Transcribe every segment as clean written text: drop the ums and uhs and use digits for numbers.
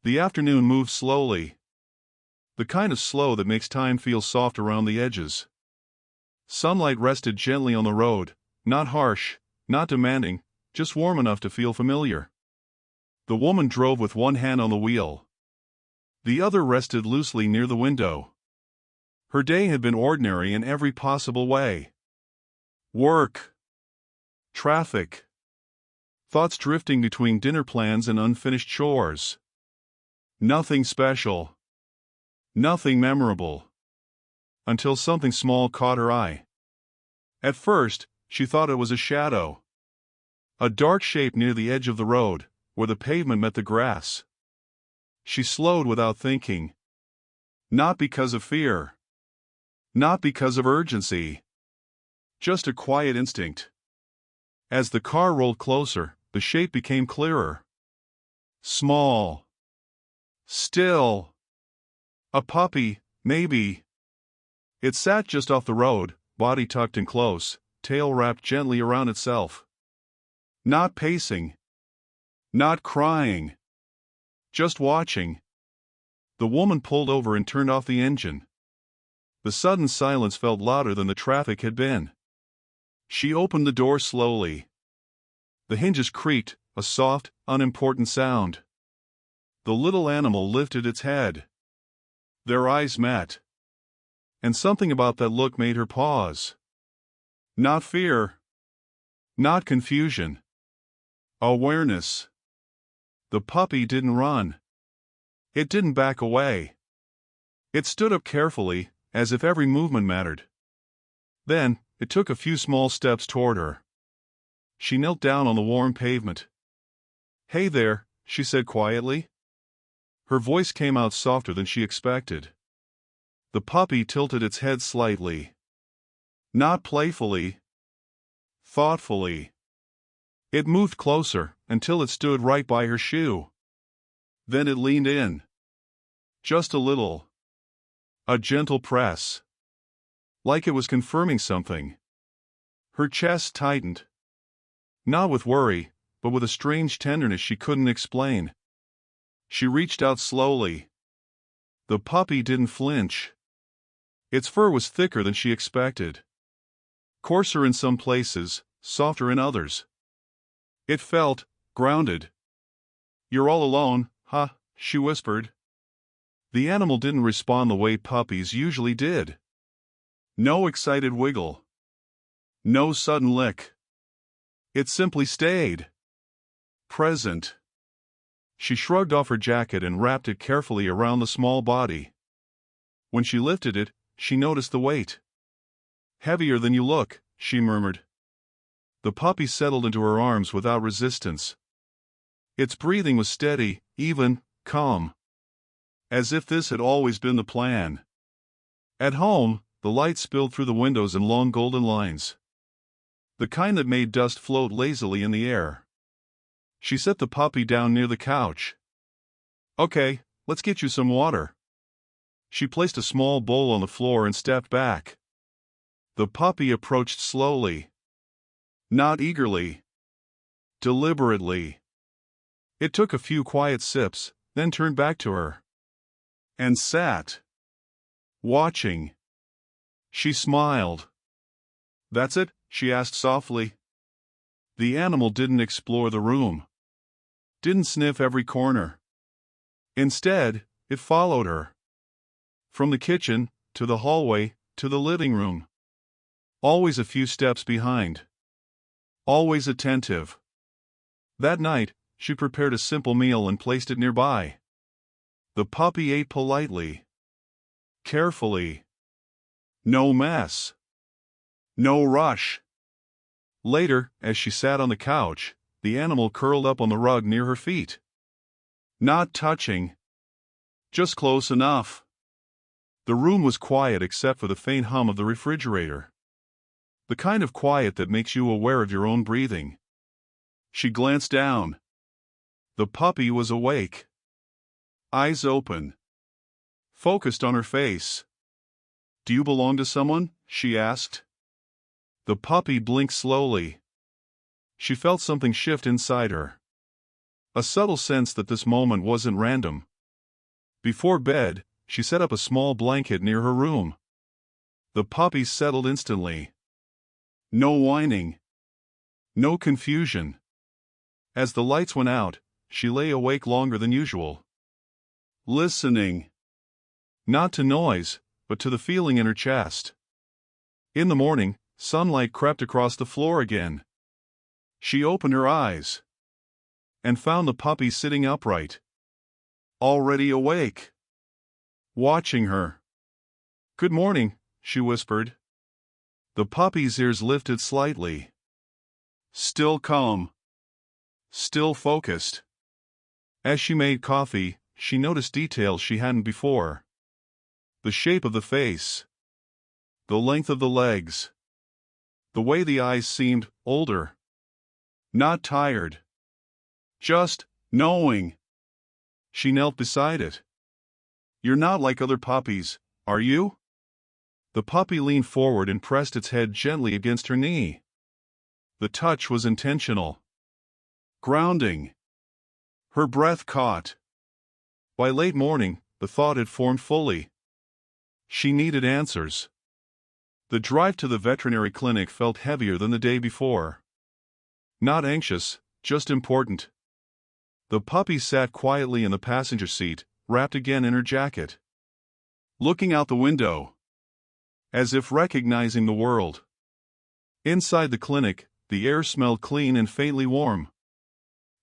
The afternoon moved slowly. The kind of slow that makes time feel soft around the edges. Sunlight rested gently on the road, not harsh, not demanding, just warm enough to feel familiar. The woman drove with one hand on the wheel. The other rested loosely near the window. Her day had been ordinary in every possible way. Work. Traffic. Thoughts drifting between dinner plans and unfinished chores. Nothing special. Nothing memorable. Until something small caught her eye. At first, she thought it was a shadow. A dark shape near the edge of the road, where the pavement met the grass. She slowed without thinking. Not because of fear. Not because of urgency. Just a quiet instinct. As the car rolled closer, the shape became clearer. Small. Still. A puppy, maybe. It sat just off the road, body tucked in close, tail wrapped gently around itself. Not pacing. Not crying. Just watching. The woman pulled over and turned off the engine. The sudden silence felt louder than the traffic had been. She opened the door slowly. The hinges creaked, a soft, unimportant sound. The little animal lifted its head. Their eyes met. And something about that look made her pause. Not fear. Not confusion. Awareness. The puppy didn't run. It didn't back away. It stood up carefully, as if every movement mattered. Then, it took a few small steps toward her. She knelt down on the warm pavement. "Hey there," she said quietly. Her voice came out softer than she expected. The puppy tilted its head slightly. Not playfully. Thoughtfully. It moved closer, until it stood right by her shoe. Then it leaned in. Just a little. A gentle press. Like it was confirming something. Her chest tightened. Not with worry, but with a strange tenderness she couldn't explain. She reached out slowly. The puppy didn't flinch. Its fur was thicker than she expected. Coarser in some places, softer in others. It felt grounded. "You're all alone, huh?" she whispered. The animal didn't respond the way puppies usually did. No excited wiggle. No sudden lick. It simply stayed. Present. She shrugged off her jacket and wrapped it carefully around the small body. When she lifted it, she noticed the weight. "Heavier than you look," she murmured. The puppy settled into her arms without resistance. Its breathing was steady, even, calm. As if this had always been the plan. At home, the light spilled through the windows in long golden lines. The kind that made dust float lazily in the air. She set the puppy down near the couch. "Okay, let's get you some water." She placed a small bowl on the floor and stepped back. The puppy approached slowly. Not eagerly. Deliberately. It took a few quiet sips, then turned back to her. And sat. Watching. She smiled. "That's it?" she asked softly. The animal didn't explore the room. Didn't sniff every corner. Instead, it followed her. From the kitchen, to the hallway, to the living room. Always a few steps behind. Always attentive. That night, she prepared a simple meal and placed it nearby. The puppy ate politely. Carefully. No mess. No rush. Later, as she sat on the couch, the animal curled up on the rug near her feet. Not touching. Just close enough. The room was quiet except for the faint hum of the refrigerator. The kind of quiet that makes you aware of your own breathing. She glanced down. The puppy was awake. Eyes open. Focused on her face. "Do you belong to someone?" she asked. The puppy blinked slowly. She felt something shift inside her. A subtle sense that this moment wasn't random, Before bed, she set up a small blanket near her room. The puppies settled instantly. No whining. No confusion. As the lights went out, she lay awake longer than usual. Listening. Not to noise, but to the feeling in her chest. In the morning, sunlight crept across the floor again. She opened her eyes and found the puppy sitting upright. Already awake. Watching her. "Good morning," she whispered. The puppy's ears lifted slightly. Still calm. Still focused. As she made coffee, she noticed details she hadn't before. The shape of the face. The length of the legs. The way the eyes seemed older. Not tired. Just knowing. She knelt beside it. "You're not like other puppies, are you?" The puppy leaned forward and pressed its head gently against her knee. The touch was intentional. Grounding. Her breath caught. By late morning, the thought had formed fully. She needed answers. The drive to the veterinary clinic felt heavier than the day before. Not anxious, just important. The puppy sat quietly in the passenger seat, wrapped again in her jacket. Looking out the window. As if recognizing the world. Inside the clinic, the air smelled clean and faintly warm.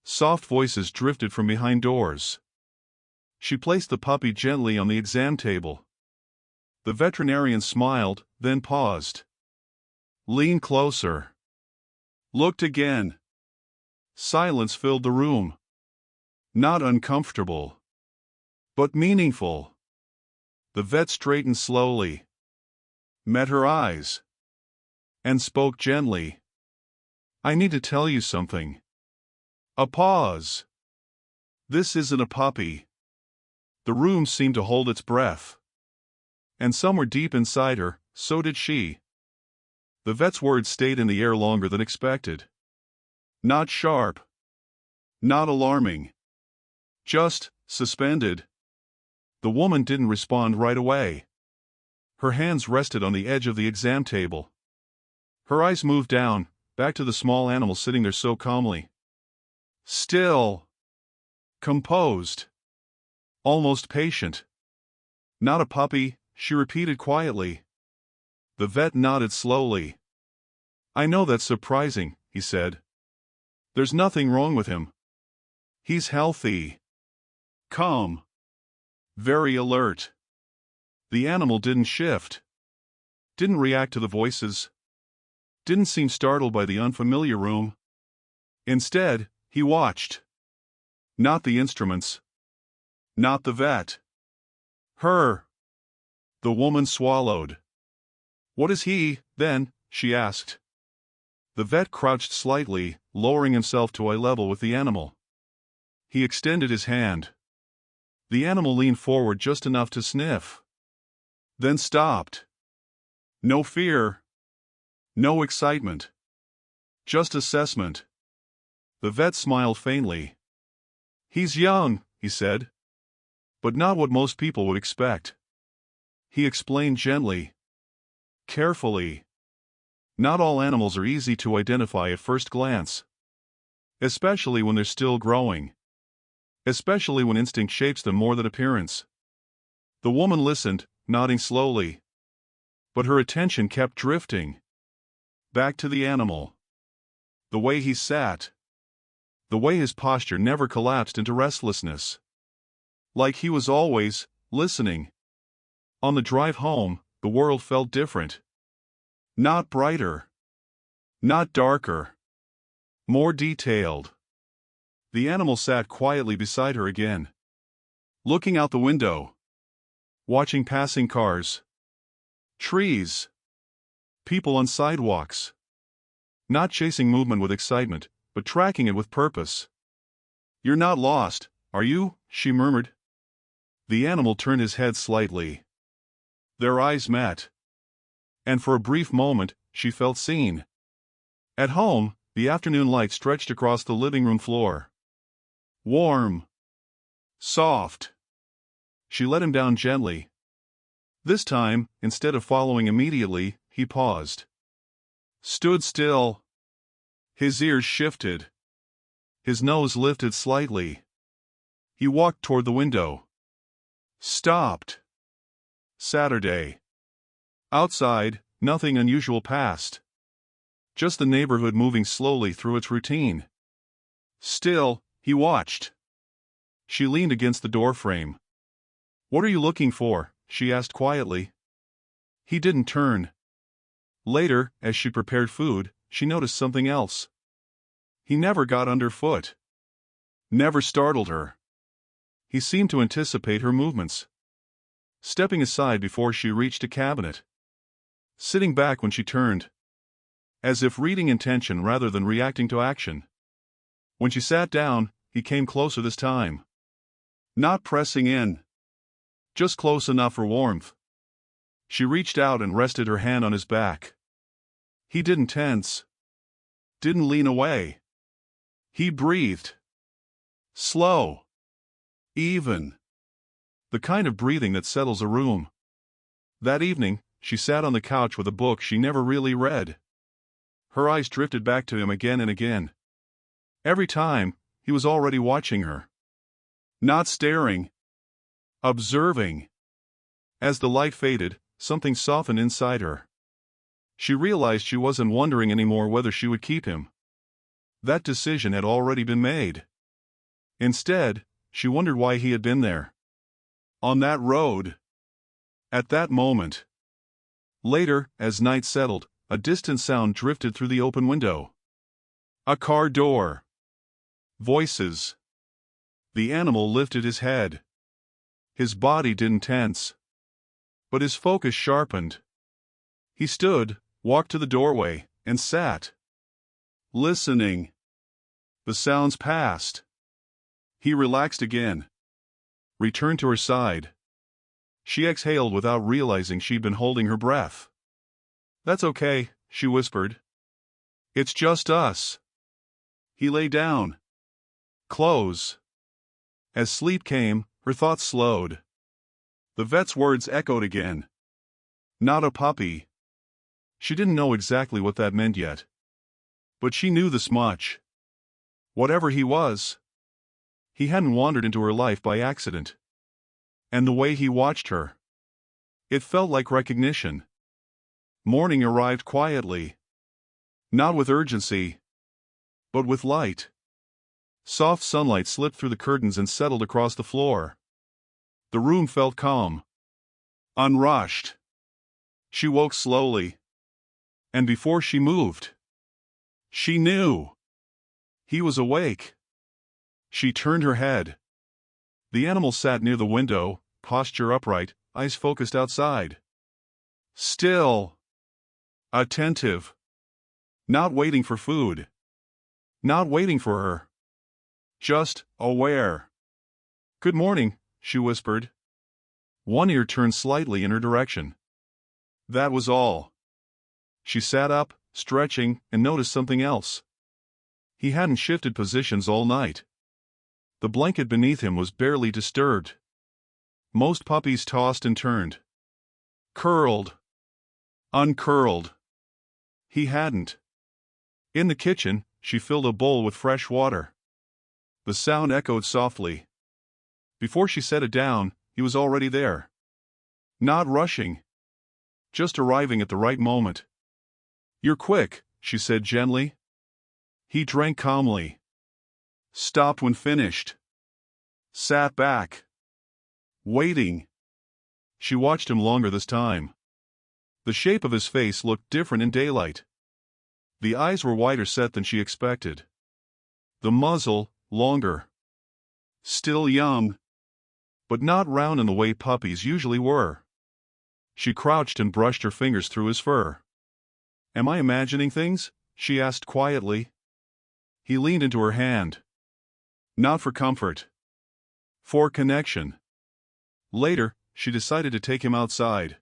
Soft voices drifted from behind doors. She placed the puppy gently on the exam table. The veterinarian smiled, then paused. Leaned closer. Looked again. Silence filled the room. Not uncomfortable, but meaningful. The vet straightened slowly. Met her eyes. And spoke gently. "I need to tell you something." A pause. "This isn't a puppy." The room seemed to hold its breath. And somewhere deep inside her, so did she. The vet's words stayed in the air longer than expected. Not sharp. Not alarming. Just suspended. The woman didn't respond right away. Her hands rested on the edge of the exam table. Her eyes moved down, back to the small animal sitting there so calmly. Still. Composed. Almost patient. "Not a puppy," she repeated quietly. The vet nodded slowly. "I know that's surprising," he said. "There's nothing wrong with him. He's healthy. Calm. Very alert." The animal didn't shift. Didn't react to the voices. Didn't seem startled by the unfamiliar room. Instead, he watched. Not the instruments. Not the vet. Her. The woman swallowed. "What is he, then?" she asked. The vet crouched slightly, lowering himself to eye level with the animal. He extended his hand. The animal leaned forward just enough to sniff. Then stopped. No fear. No excitement. Just assessment. The vet smiled faintly. "He's young," he said. "But not what most people would expect." He explained gently. Carefully. Not all animals are easy to identify at first glance. Especially when they're still growing. Especially when instinct shapes them more than appearance. The woman listened, nodding slowly. But her attention kept drifting. Back to the animal. The way he sat. The way his posture never collapsed into restlessness. Like he was always listening. On the drive home, the world felt different. Not brighter. Not darker. More detailed. The animal sat quietly beside her again. Looking out the window. Watching passing cars. Trees. People on sidewalks. Not chasing movement with excitement, but tracking it with purpose. "You're not lost, are you?" she murmured. The animal turned his head slightly. Their eyes met. And for a brief moment, she felt seen. At home, the afternoon light stretched across the living room floor. Warm. Soft. She let him down gently. This time, instead of following immediately, he paused. Stood still. His ears shifted. His nose lifted slightly. He walked toward the window. Stopped. Saturday. Outside, nothing unusual passed. Just the neighborhood moving slowly through its routine. Still, he watched. She leaned against the doorframe. What are you looking for? She asked quietly. He didn't turn. Later, as she prepared food, she noticed something else. He never got underfoot. Never startled her. He seemed to anticipate her movements. Stepping aside before she reached a cabinet. Sitting back when she turned. As if reading intention rather than reacting to action. When she sat down, he came closer this time. Not pressing in. Just close enough for warmth. She reached out and rested her hand on his back. He didn't tense. Didn't lean away. He breathed. Slow. Even. The kind of breathing that settles a room. That evening, she sat on the couch with a book she never really read. Her eyes drifted back to him again and again. Every time, he was already watching her. Not staring. Observing. As the light faded, something softened inside her. She realized she wasn't wondering anymore whether she would keep him. That decision had already been made. Instead, she wondered why he had been there. On that road. At that moment. Later, as night settled, a distant sound drifted through the open window. A car door. Voices. The animal lifted his head. His body didn't tense. But his focus sharpened. He stood, walked to the doorway, and sat. Listening. The sounds passed. He relaxed again. Returned to her side. She exhaled without realizing she'd been holding her breath. That's okay, she whispered. It's just us. He lay down. Close. As sleep came, her thoughts slowed. The vet's words echoed again. Not a puppy. She didn't know exactly what that meant yet. But she knew this much. Whatever he was, he hadn't wandered into her life by accident. And the way he watched her. It felt like recognition. Morning arrived quietly. Not with urgency, but with light. Soft sunlight slipped through the curtains and settled across the floor. The room felt calm. Unrushed. She woke slowly. And before she moved, she knew. He was awake. She turned her head. The animal sat near the window, posture upright, eyes focused outside. Still. Attentive. Not waiting for food. Not waiting for her. Just aware. Good morning, she whispered. One ear turned slightly in her direction. That was all. She sat up, stretching, and noticed something else. He hadn't shifted positions all night. The blanket beneath him was barely disturbed. Most puppies tossed and turned. Curled. Uncurled. He hadn't. In the kitchen, she filled a bowl with fresh water. The sound echoed softly. Before she set it down, he was already there. Not rushing. Just arriving at the right moment. You're quick, she said gently. He drank calmly. Stopped when finished. Sat back. Waiting. She watched him longer this time. The shape of his face looked different in daylight. The eyes were wider set than she expected. The muzzle, longer. Still young. But not round in the way puppies usually were. She crouched and brushed her fingers through his fur. Am I imagining things? She asked quietly. He leaned into her hand. Not for comfort. For connection. Later, she decided to take him outside.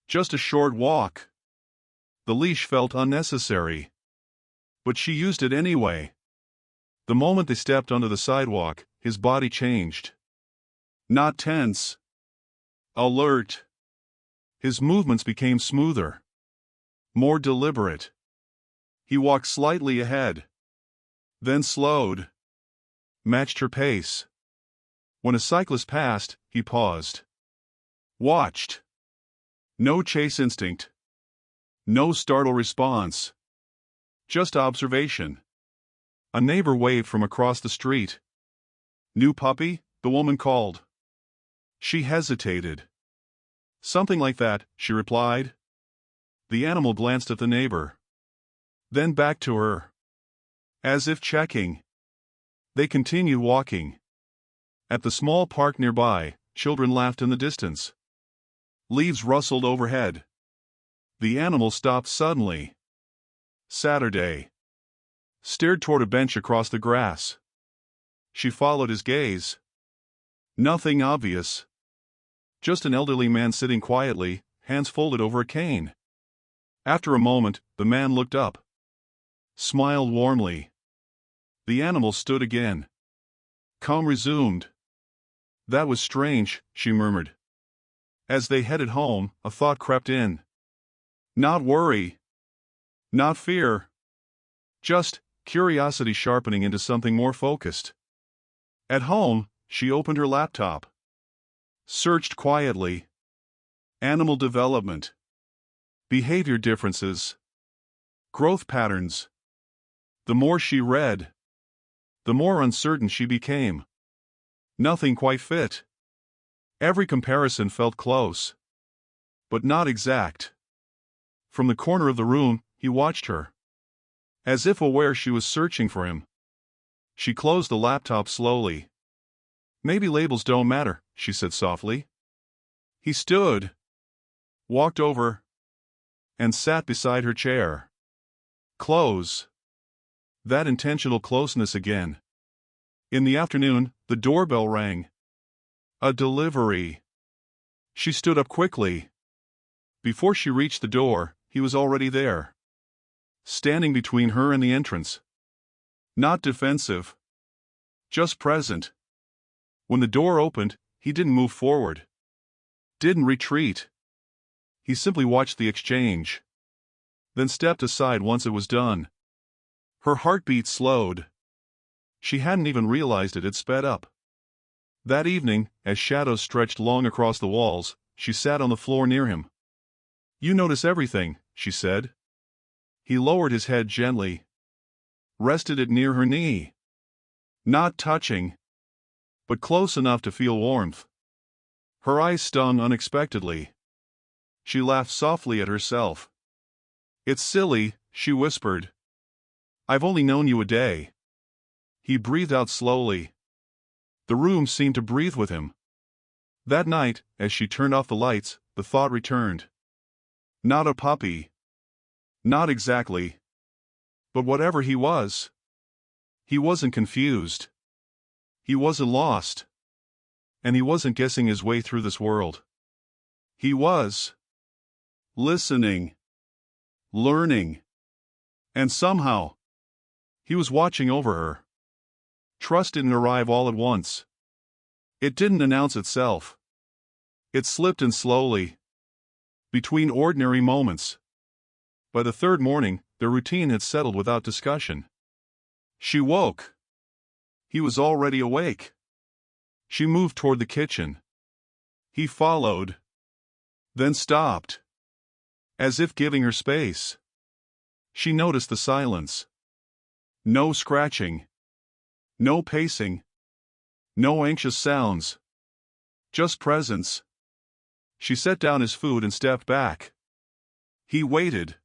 Just a short walk. The leash felt unnecessary. But she used it anyway. The moment they stepped onto the sidewalk, his body changed. Not tense. Alert. His movements became smoother. More deliberate. He walked slightly ahead. Then slowed. Matched her pace. When a cyclist passed, he paused. Watched. No chase instinct. No startle response. Just observation. A neighbor waved from across the street. New puppy? The woman called. She hesitated. Something like that, she replied. The animal glanced at the neighbor. Then back to her. As if checking. They continued walking. At the small park nearby, children laughed in the distance. Leaves rustled overhead. The animal stopped suddenly. Saturday. Stared toward a bench across the grass. She followed his gaze. Nothing obvious. Just an elderly man sitting quietly, hands folded over a cane. After a moment, the man looked up. Smiled warmly. The animal stood again. Calm resumed. That was strange, she murmured. As they headed home, a thought crept in. Not worry. Not fear. Just curiosity sharpening into something more focused. At home, she opened her laptop. Searched quietly. Animal development. Behavior differences. Growth patterns. The more she read, the more uncertain she became. Nothing quite fit. Every comparison felt close, but not exact. From the corner of the room, he watched her. As if aware she was searching for him. She closed the laptop slowly. Maybe labels don't matter, she said softly. He stood, walked over, and sat beside her chair. Close. That intentional closeness again. In the afternoon, the doorbell rang. A delivery. She stood up quickly. Before she reached the door, he was already there. Standing between her and the entrance. Not defensive. Just present. When the door opened, he didn't move forward. Didn't retreat. He simply watched the exchange. Then stepped aside once it was done. Her heartbeat slowed. She hadn't even realized it had sped up. That evening, as shadows stretched long across the walls, she sat on the floor near him. You notice everything, she said. He lowered his head gently. Rested it near her knee. Not touching, but close enough to feel warmth. Her eyes stung unexpectedly. She laughed softly at herself. It's silly, she whispered. I've only known you a day. He breathed out slowly. The room seemed to breathe with him. That night, as she turned off the lights, the thought returned. Not a puppy. Not exactly. But whatever he wasn't confused. He wasn't lost. And he wasn't guessing his way through this world. He was listening, learning, and somehow he was watching over her. Trust didn't arrive all at once. It didn't announce itself. It slipped in slowly, between ordinary moments. By the third morning, their routine had settled without discussion. She woke. He was already awake. She moved toward the kitchen. He followed. Then stopped. As if giving her space. She noticed the silence. No scratching. No pacing. No anxious sounds. Just presence. She set down his food and stepped back. He waited.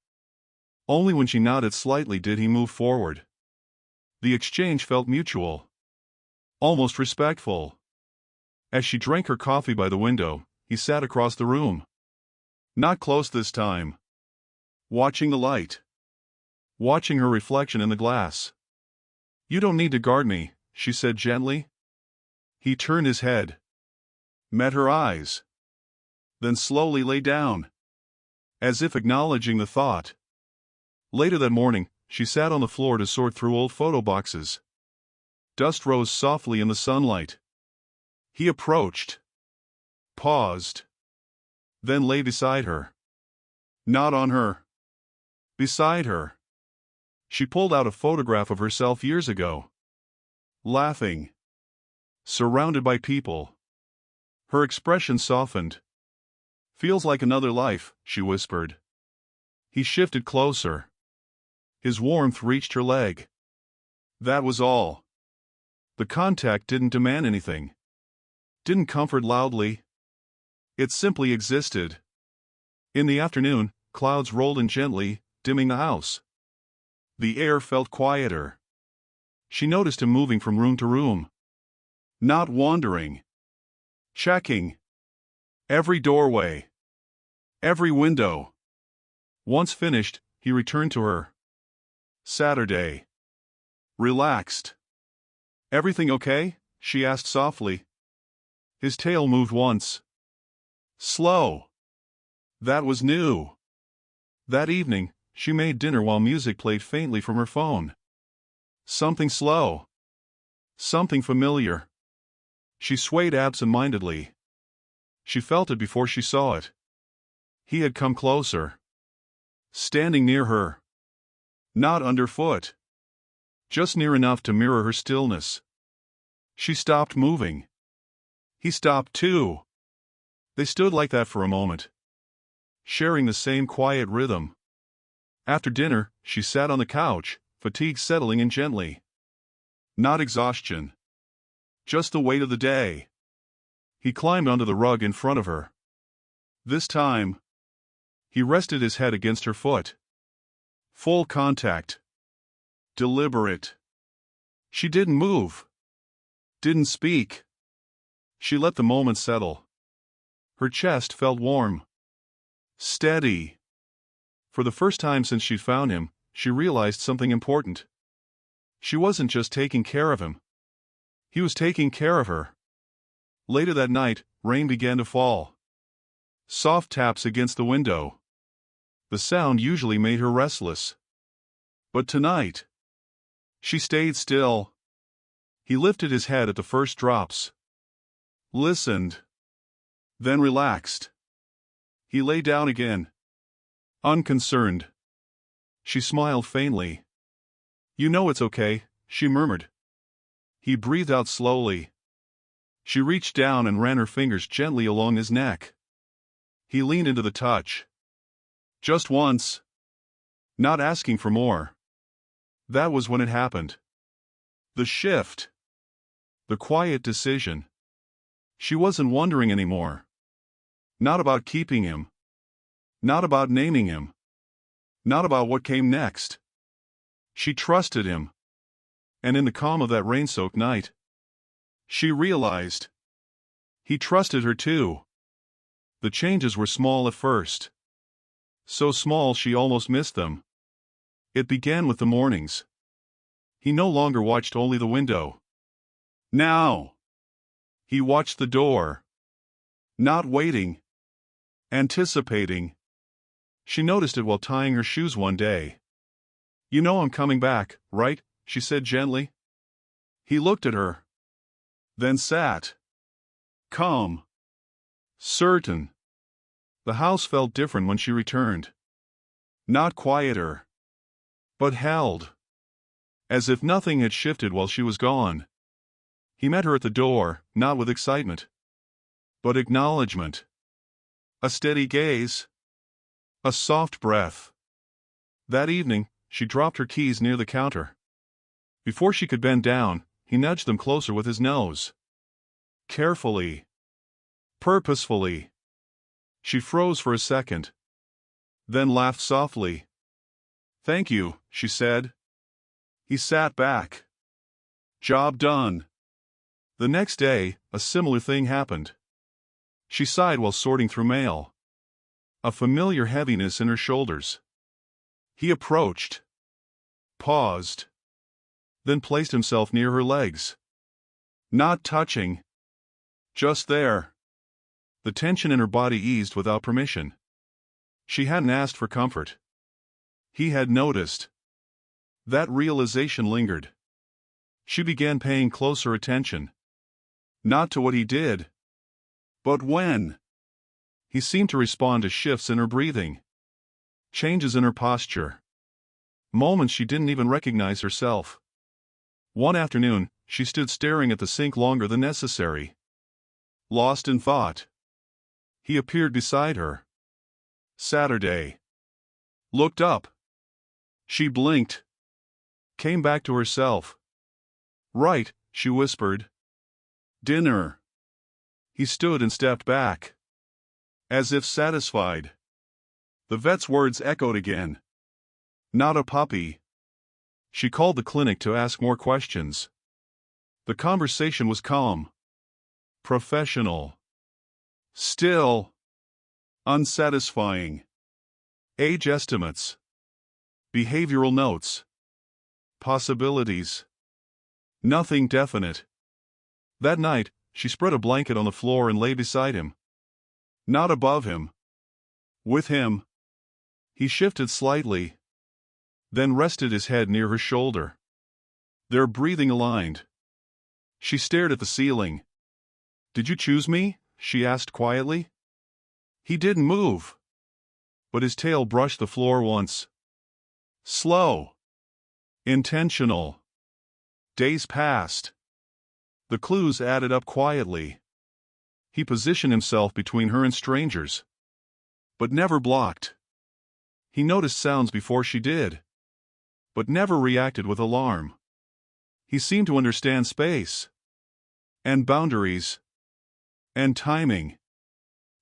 Only when she nodded slightly did he move forward. The exchange felt mutual. Almost respectful. As she drank her coffee by the window, he sat across the room. Not close this time. Watching the light. Watching her reflection in the glass. You don't need to guard me, she said gently. He turned his head. Met her eyes. Then slowly lay down. As if acknowledging the thought. Later that morning, she sat on the floor to sort through old photo boxes. Dust rose softly in the sunlight. He approached, paused, then lay beside her. Not on her. Beside her. She pulled out a photograph of herself years ago. Laughing. Surrounded by people. Her expression softened. Feels like another life, she whispered. He shifted closer. His warmth reached her leg. That was all. The contact didn't demand anything. Didn't comfort loudly. It simply existed. In the afternoon, clouds rolled in gently, dimming the house. The air felt quieter. She noticed him moving from room to room. Not wandering. Checking. Every doorway. Every window. Once finished, he returned to her. Saturday. Relaxed. Everything okay? She asked softly. His tail moved once. Slow. That was new. That evening, she made dinner while music played faintly from her phone. Something slow. Something familiar. She swayed absent-mindedly. She felt it before she saw it. He had come closer. Standing near her. Not underfoot. Just near enough to mirror her stillness. She stopped moving. He stopped too. They stood like that for a moment, sharing the same quiet rhythm. After dinner, she sat on the couch, fatigue settling in gently. Not exhaustion. Just the weight of the day. He climbed onto the rug in front of her. This time, he rested his head against her foot. Full contact. Deliberate. She didn't move. Didn't speak. She let the moment settle. Her chest felt warm. Steady. For the first time since she'd found him, she realized something important. She wasn't just taking care of him. He was taking care of her. Later that night, rain began to fall. Soft taps against the window. The sound usually made her restless. But tonight, she stayed still. He lifted his head at the first drops. Listened. Then relaxed. He lay down again. Unconcerned. She smiled faintly. You know it's okay, she murmured. He breathed out slowly. She reached down and ran her fingers gently along his neck. He leaned into the touch. Just once. Not asking for more. That was when it happened. The shift. The quiet decision. She wasn't wondering anymore. Not about keeping him. Not about naming him. Not about what came next. She trusted him. And in the calm of that rain-soaked night, she realized he trusted her too. The changes were small at first. So small she almost missed them. It began with the mornings. He no longer watched only the window. Now, he watched the door. Not waiting. Anticipating. She noticed it while tying her shoes one day. You know I'm coming back, right? She said gently. He looked at her. Then sat. Calm. Certain. The house felt different when she returned. Not quieter. But held. As if nothing had shifted while she was gone. He met her at the door, not with excitement, but acknowledgement. A steady gaze. A soft breath. That evening, she dropped her keys near the counter. Before she could bend down, he nudged them closer with his nose. Carefully. Purposefully. She froze for a second. Then laughed softly. Thank you, she said. He sat back. Job done. The next day, a similar thing happened. She sighed while sorting through mail. A familiar heaviness in her shoulders. He approached. Paused. Then placed himself near her legs. Not touching. Just there. The tension in her body eased without permission. She hadn't asked for comfort. He had noticed. That realization lingered. She began paying closer attention. Not to what he did, but when. He seemed to respond to shifts in her breathing, changes in her posture, moments she didn't even recognize herself. One afternoon, she stood staring at the sink longer than necessary, lost in thought. He appeared beside her. Saturday. Looked up. She blinked. Came back to herself. Right, she whispered. Dinner. He stood and stepped back, as if satisfied. The vet's words echoed again. Not a puppy. She called the clinic to ask more questions. The conversation was calm, professional, still unsatisfying. Age estimates, behavioral notes, possibilities. Nothing definite. That night, she spread a blanket on the floor and lay beside him. Not above him. With him. He shifted slightly, then rested his head near her shoulder. Their breathing aligned. She stared at the ceiling. Did you choose me? She asked quietly. He didn't move, but his tail brushed the floor once. Slow. Intentional. Days passed. The clues added up quietly. He positioned himself between her and strangers, but never blocked. He noticed sounds before she did, but never reacted with alarm. He seemed to understand space, and boundaries, and timing.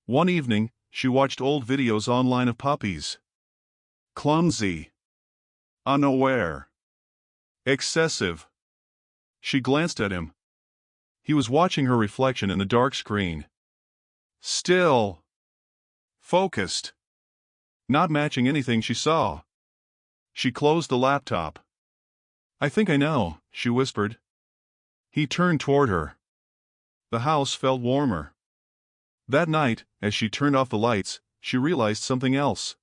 One evening, she watched old videos online of puppies. Clumsy, unaware, excessive. She glanced at him. He was watching her reflection in the dark screen. Still. Focused. Not matching anything she saw. She closed the laptop. I think I know, she whispered. He turned toward her. The house felt warmer. That night, as she turned off the lights, she realized something else.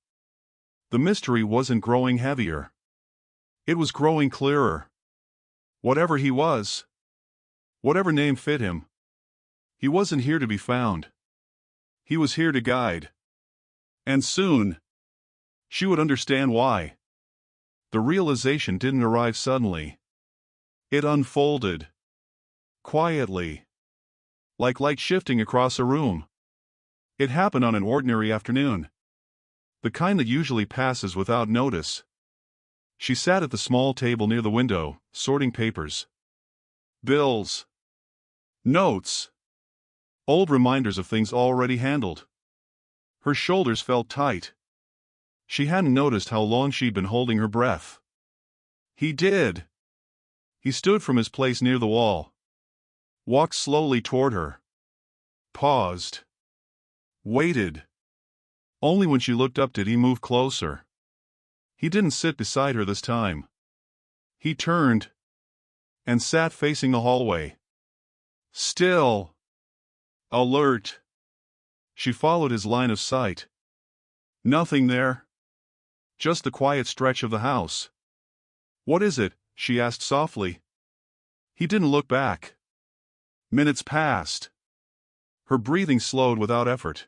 The mystery wasn't growing heavier. It was growing clearer. Whatever he was, whatever name fit him, he wasn't here to be found. He was here to guide. And soon, she would understand why. The realization didn't arrive suddenly. It unfolded. Quietly. Like light shifting across a room. It happened on an ordinary afternoon. The kind that usually passes without notice. She sat at the small table near the window, sorting papers. Bills. Notes. Old reminders of things already handled. Her shoulders felt tight. She hadn't noticed how long she'd been holding her breath. He did. He stood from his place near the wall. Walked slowly toward her. Paused. Waited. Only when she looked up did he move closer. He didn't sit beside her this time. He turned and sat facing the hallway. Still. Alert. She followed his line of sight. Nothing there. Just the quiet stretch of the house. What is it? She asked softly. He didn't look back. Minutes passed. Her breathing slowed without effort.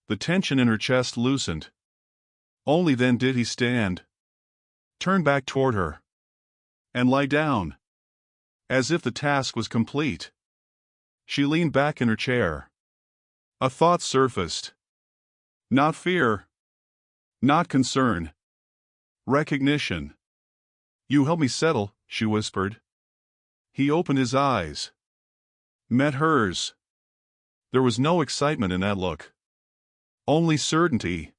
The tension in her chest loosened. Only then did he stand, turn back toward her, and lie down, as if the task was complete. She leaned back in her chair. A thought surfaced. Not fear. Not concern. Recognition. You help me settle, she whispered. He opened his eyes. Met hers. There was no excitement in that look. Only certainty.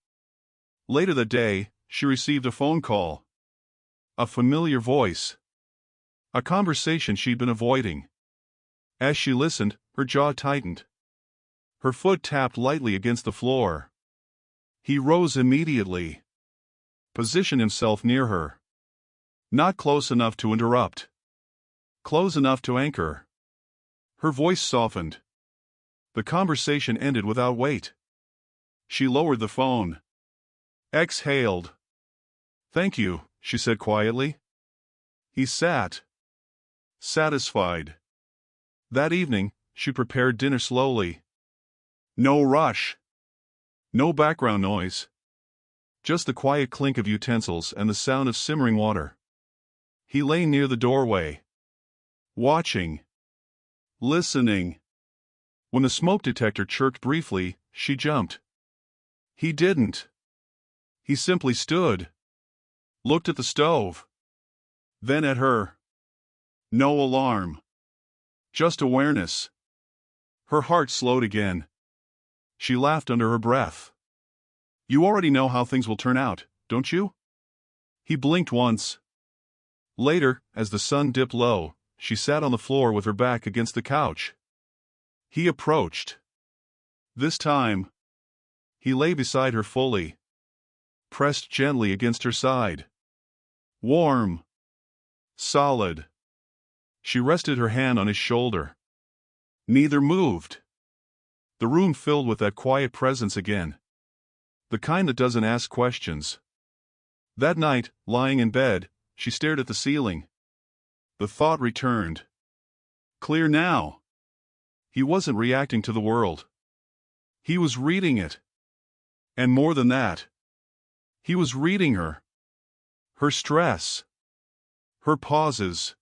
Later that day, she received a phone call. A familiar voice. A conversation she'd been avoiding. As she listened, her jaw tightened. Her foot tapped lightly against the floor. He rose immediately. Positioned himself near her. Not close enough to interrupt. Close enough to anchor. Her voice softened. The conversation ended without wait. She lowered the phone. Exhaled. Thank you, she said quietly. He sat. Satisfied. That evening, she prepared dinner slowly. No rush. No background noise. Just the quiet clink of utensils and the sound of simmering water. He lay near the doorway. Watching. Listening. When the smoke detector chirped briefly, she jumped. He didn't. He simply stood. Looked at the stove. Then at her. No alarm. Just awareness. Her heart slowed again. She laughed under her breath. You already know how things will turn out, don't you? He blinked once. Later, as the sun dipped low, she sat on the floor with her back against the couch. He approached. This time, he lay beside her fully, pressed gently against her side. Warm. Solid. She rested her hand on his shoulder. Neither moved. The room filled with that quiet presence again. The kind that doesn't ask questions. That night, lying in bed, she stared at the ceiling. The thought returned. Clear now. He wasn't reacting to the world. He was reading it. And more than that. He was reading her. Her stress. Her pauses.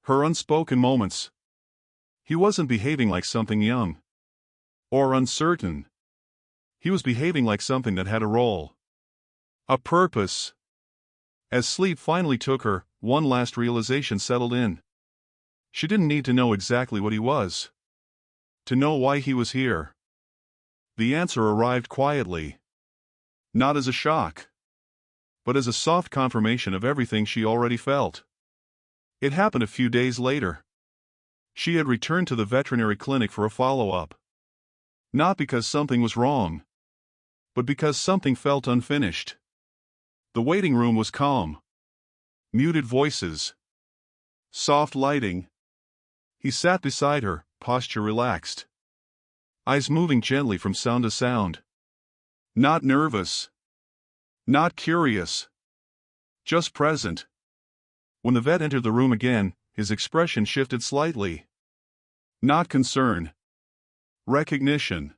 Her unspoken moments. He wasn't behaving like something young. Or uncertain. He was behaving like something that had a role. A purpose. As sleep finally took her, one last realization settled in. She didn't need to know exactly what he was. To know why he was here. The answer arrived quietly. Not as a shock. But as a soft confirmation of everything she already felt. It happened a few days later. She had returned to the veterinary clinic for a follow-up. Not because something was wrong, but because something felt unfinished. The waiting room was calm. Muted voices. Soft lighting. He sat beside her, posture relaxed. Eyes moving gently from sound to sound. Not nervous. Not curious. Just present. When the vet entered the room again, his expression shifted slightly. Not concern. Recognition.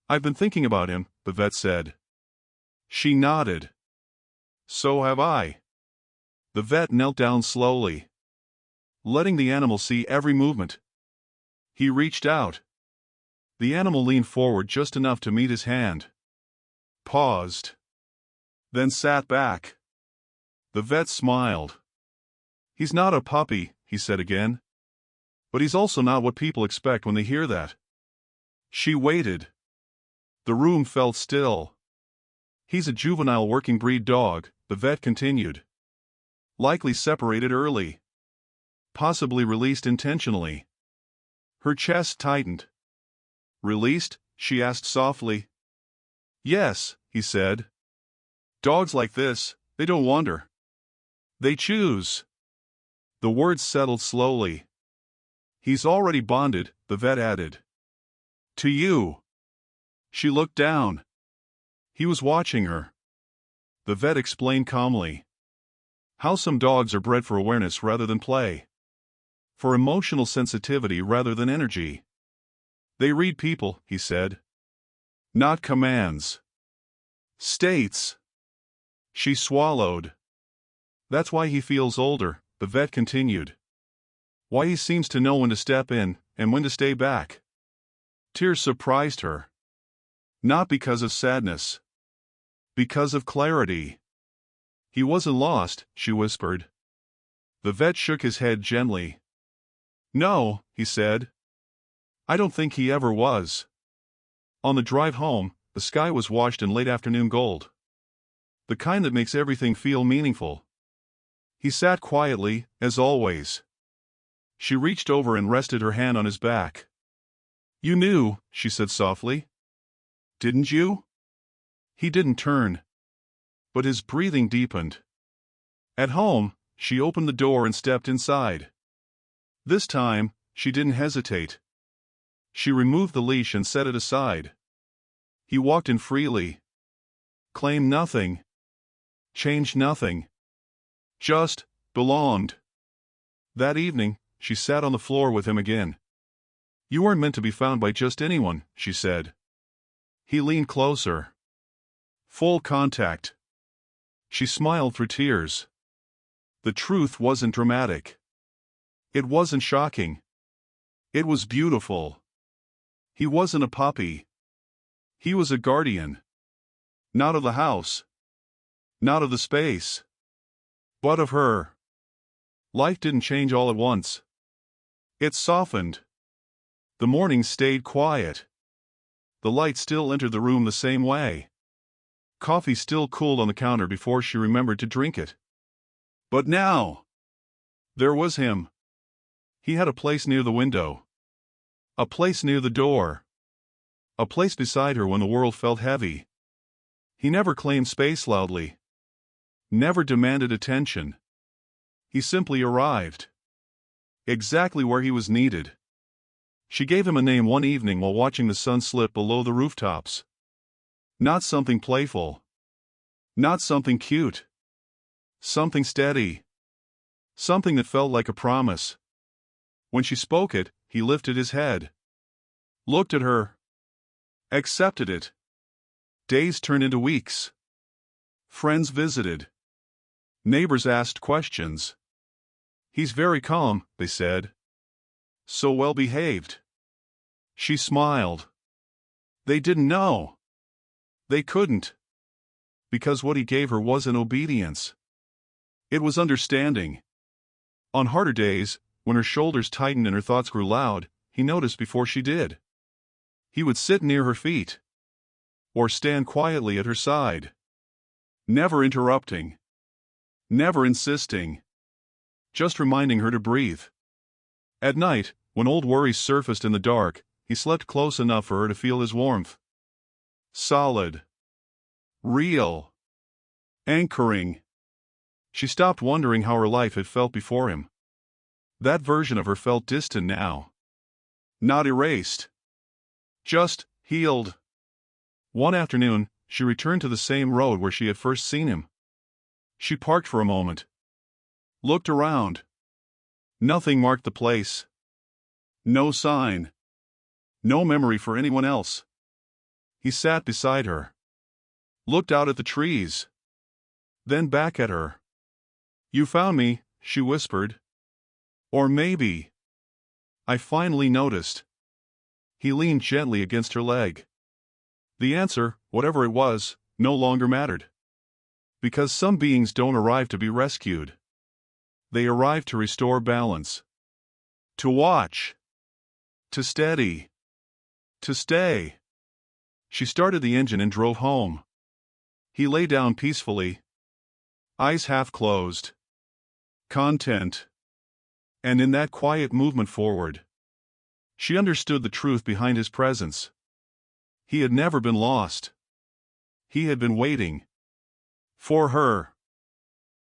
I've been thinking about him, the vet said. She nodded. So have I. The vet knelt down slowly, letting the animal see every movement. He reached out. The animal leaned forward just enough to meet his hand. Paused. Then sat back. The vet smiled. He's not a puppy, he said again. But he's also not what people expect when they hear that. She waited. The room felt still. He's a juvenile working breed dog, the vet continued. Likely separated early. Possibly released intentionally. Her chest tightened. Released? She asked softly. Yes, he said. Dogs like this, they don't wander. They choose. The words settled slowly. He's already bonded, the vet added. To you. She looked down. He was watching her. The vet explained calmly. How some dogs are bred for awareness rather than play. For emotional sensitivity rather than energy. They read people, he said. Not commands. States. She swallowed. That's why he feels older, the vet continued. Why he seems to know when to step in and when to stay back. Tears surprised her. Not because of sadness. Because of clarity. He wasn't lost, she whispered. The vet shook his head gently. No, he said. I don't think he ever was. On the drive home, the sky was washed in late afternoon gold. The kind that makes everything feel meaningful. He sat quietly, as always. She reached over and rested her hand on his back. You knew, she said softly. Didn't you? He didn't turn. But his breathing deepened. At home, she opened the door and stepped inside. This time, she didn't hesitate. She removed the leash and set it aside. He walked in freely. Claimed nothing. Changed nothing. Just belonged. That evening, she sat on the floor with him again. You weren't meant to be found by just anyone, she said. He leaned closer. Full contact. She smiled through tears. The truth wasn't dramatic. It wasn't shocking. It was beautiful. He wasn't a puppy. He was a guardian. Not of the house. Not of the space. But of her. Life didn't change all at once. It softened. The mornings stayed quiet. The light still entered the room the same way. Coffee still cooled on the counter before she remembered to drink it. But now, there was him. He had a place near the window. A place near the door. A place beside her when the world felt heavy. He never claimed space loudly. Never demanded attention. He simply arrived. Exactly where he was needed. She gave him a name one evening while watching the sun slip below the rooftops. Not something playful. Not something cute. Something steady. Something that felt like a promise. When she spoke it, he lifted his head. Looked at her. Accepted it. Days turned into weeks. Friends visited. Neighbors asked questions. He's very calm, they said. So well behaved. She smiled. They didn't know. They couldn't. Because what he gave her wasn't obedience. It was understanding. On harder days, when her shoulders tightened and her thoughts grew loud, he noticed before she did. He would sit near her feet. Or stand quietly at her side. Never interrupting. Never insisting. Just reminding her to breathe. At night, when old worries surfaced in the dark, he slept close enough for her to feel his warmth. Solid. Real. Anchoring. She stopped wondering how her life had felt before him. That version of her felt distant now. Not erased. Just healed. One afternoon, she returned to the same road where she had first seen him. She parked for a moment. Looked around. Nothing marked the place. No sign. No memory for anyone else. He sat beside her. Looked out at the trees. Then back at her. You found me, she whispered. Or maybe. I finally noticed. He leaned gently against her leg. The answer, whatever it was, no longer mattered. Because some beings don't arrive to be rescued. They arrive to restore balance. To watch. To steady. To stay. She started the engine and drove home. He lay down peacefully. Eyes half closed. Content. And in that quiet movement forward, she understood the truth behind his presence. He had never been lost. He had been waiting. For her.